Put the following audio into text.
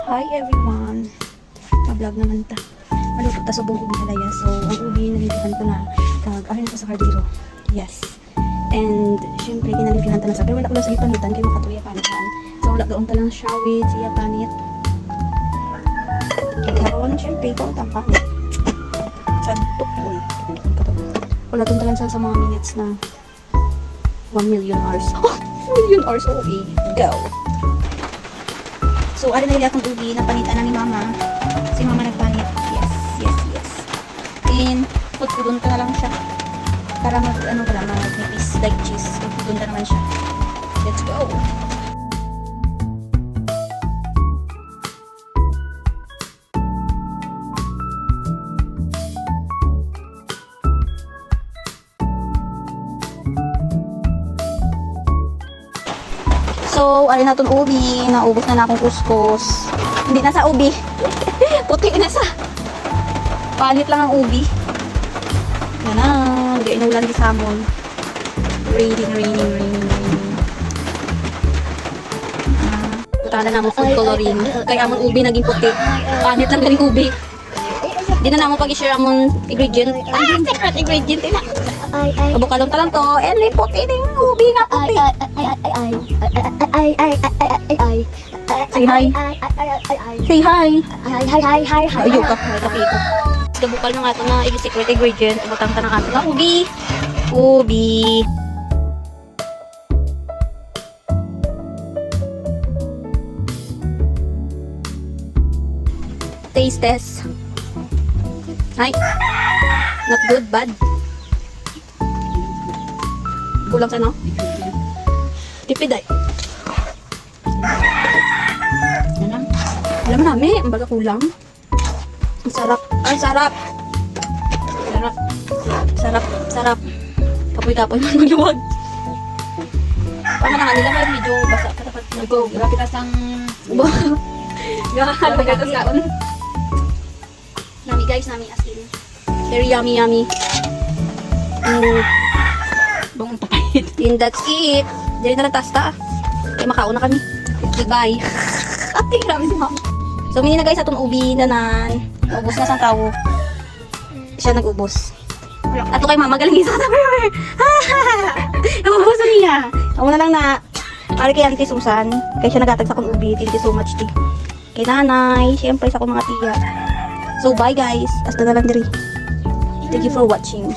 Hi everyone! Ma-vlog naman ta. Maluto ta subong ubi halaya. So, ang ubi nalilihan ko na kag-ahin ko sa kardero. Yes. And, syempre, kinalilihan ta na sa. Pero wala ko lang sa ipanitan kay makatuya panitan. So, wala gaon ta lang siya with siya panit. Kagkaroon, syempre, ikaw ang panit. Sadtok ko. Wala tong talan sa mga minutes na 1 million hours. 1 million hours, okay. Go! So, ari na akong ubi na panitan na ni mama. Si mama nagpanit. Yes, yes, yes. And, pagkudon ka na lang siya. Para mag-nipis like cheese. Pagkudon ka naman siya. Let's go! So, alin na itong ubi. Naubos na akong kuskus. Hindi na sa ubi. Puti na sa. Panit lang ang ubi. Yan na. Hindi inulan di samon. Raining. Tala na mo food coloring. Kaya among ubi naging puti. Panit lang galing ubi. Hindi na naman pag-share among ingredient. Secret ingredient na. Kabukalong talang to. And may puti din ubi nga puti. Say hi. Say hi. Ayaw ka. Nakita. Kabukal na nga ito na secret ingredient. Ibutang ka ng ato na ubi. Ubi. Taste test. Hi. Not good, bad. Kulang sa no? Tipid ay. Alam mo namin, ang baga kulang. Ang sarap. Ay, sarap. Sarap. Kapoy-kapoy mo maluwag. Baka na nga nila may medyo basa. Go, grabe ka sang... Grabe ka tas kaon. Nami guys, nami as in. Very yummy. Bong tapit. And that's it. Diyan na lang tasta. Kaya makauna kami. Goodbye. Ate, grabe si mama. So, mini na guys atong ubi na nan. Ubus na sang tao. Siya nag-ubos. Ato kay mama galing isa sa Tupperware. Ubus niya. Ako na lang na. Ari kay Auntie Susan. Kaya siya nagatag sa akong ubi. Thank you so much, T. Kay nanay. Siyempre sa akong mga tiya. So, bye guys. Hasta na lang diri. Thank you for watching.